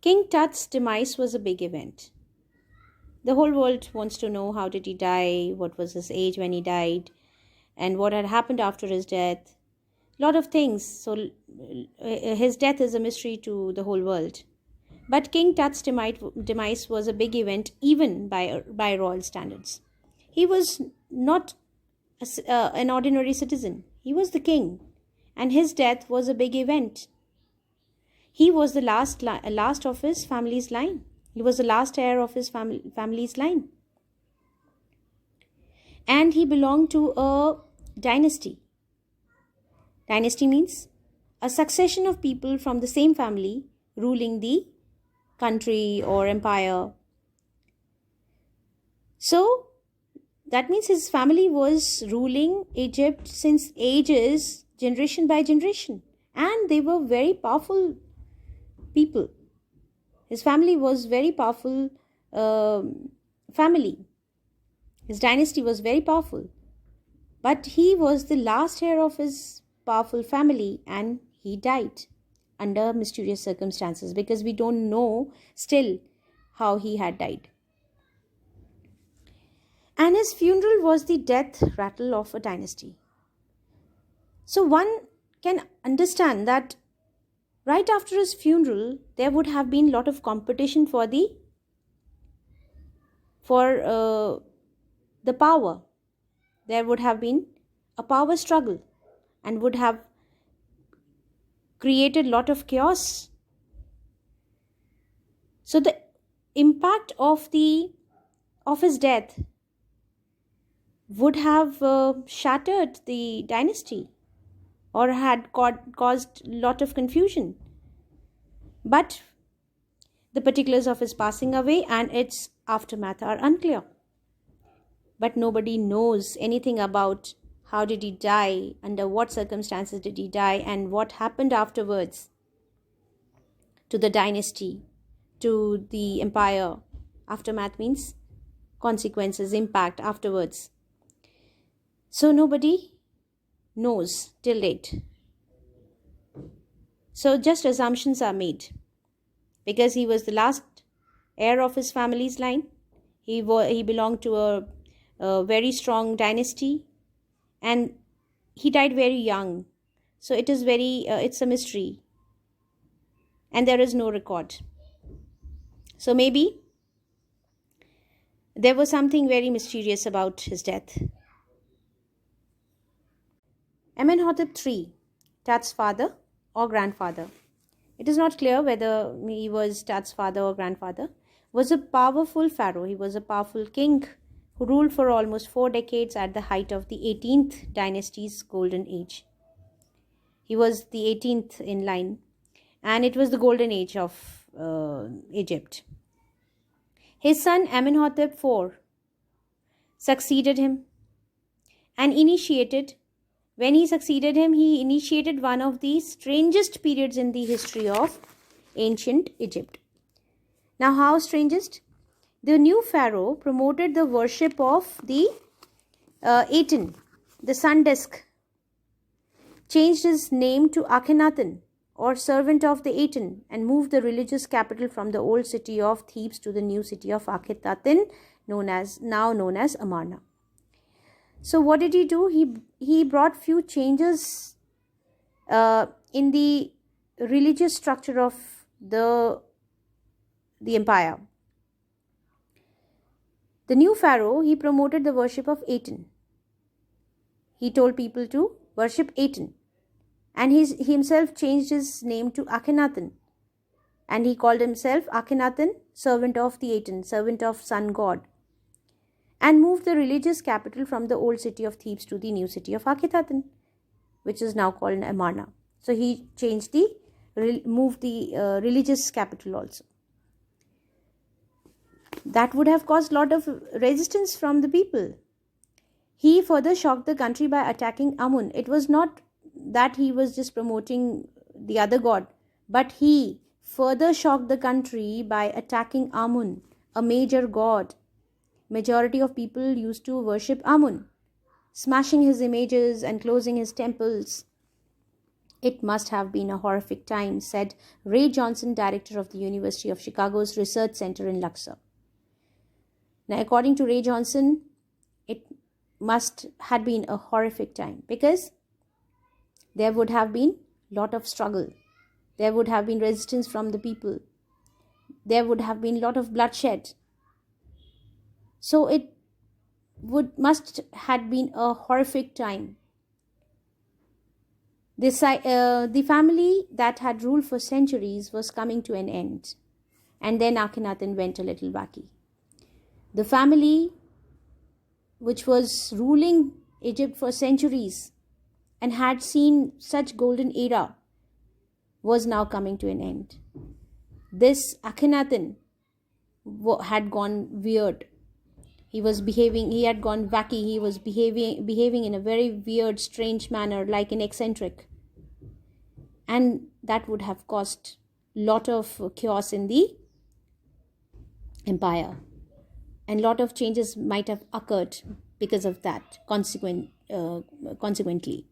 King Tut's demise was a big event. The whole world wants to know how did he die, what was his age when he died, and what had happened after his death. Lot of things. So his death is a mystery to the whole world. But King Tut's demise was a big event even by royal standards. He was not an ordinary citizen. He was the king, and his death was a big event. He was the last of his family's line. He was the last heir of his family's line. And he belonged to a dynasty. Dynasty means a succession of people from the same family ruling the country or empire. So that means his family was ruling Egypt since ages, generation by generation. And they were very powerful people. His family was very powerful family. His dynasty was very powerful. But he was the last heir of his powerful family, and he died under mysterious circumstances because we don't know still how he had died. And his funeral was the death rattle of a dynasty. So one can understand that right after his funeral, there would have been a lot of competition for the power. There would have been a power struggle and would have created a lot of chaos. So the impact of his death would have shattered the dynasty or had caused a lot of confusion. But the particulars of his passing away and its aftermath are unclear. But nobody knows anything about how did he die, under what circumstances did he die, and what happened afterwards to the dynasty, to the empire. Aftermath means consequences, impact afterwards. So nobody knows till date. So just assumptions are made. Because he was the last heir of his family's line. He belonged to a very strong dynasty. And he died very young. So it is it's a mystery. And there is no record. So maybe there was something very mysterious about his death. Amenhotep III, Tut's father or grandfather, it is not clear whether he was Tut's father or grandfather, was a powerful pharaoh. He was a powerful king who ruled for almost 4 decades at the height of the 18th dynasty's golden age. He was the 18th in line, and it was the golden age of Egypt. His son Amenhotep IV succeeded him and when he succeeded him, he initiated one of the strangest periods in the history of ancient Egypt. Now, how strangest? The new pharaoh promoted the worship of the Aten, the sun disk, changed his name to Akhenaten, or servant of the Aten, and moved the religious capital from the old city of Thebes to the new city of Akhetaten, now known as Amarna. So what did he do? He brought few changes in the religious structure of the empire. The new pharaoh, he promoted the worship of Aten. He told people to worship Aten. And he himself changed his name to Akhenaten. And he called himself Akhenaten, servant of the Aten, servant of sun god. And moved the religious capital from the old city of Thebes to the new city of Akhetaten, which is now called Amarna. So he moved the religious capital also. That would have caused a lot of resistance from the people. He further shocked the country by attacking Amun. It was not that he was just promoting the other god, but he further shocked the country by attacking Amun, a major god. Majority of people used to worship Amun, smashing his images and closing his temples. It must have been a horrific time, said Ray Johnson, director of the University of Chicago's Research Center in Luxor. Now, according to Ray Johnson, it must have been a horrific time because there would have been a lot of struggle. There would have been resistance from the people. There would have been a lot of bloodshed. So it must have been a horrific time. The family that had ruled for centuries was coming to an end. And then Akhenaten went a little wacky. The family which was ruling Egypt for centuries and had seen such golden era was now coming to an end. This Akhenaten had gone weird. He had gone wacky. He was behaving in a very weird, strange manner, like an eccentric. And that would have caused a lot of chaos in the empire. And a lot of changes might have occurred because of that, consequently.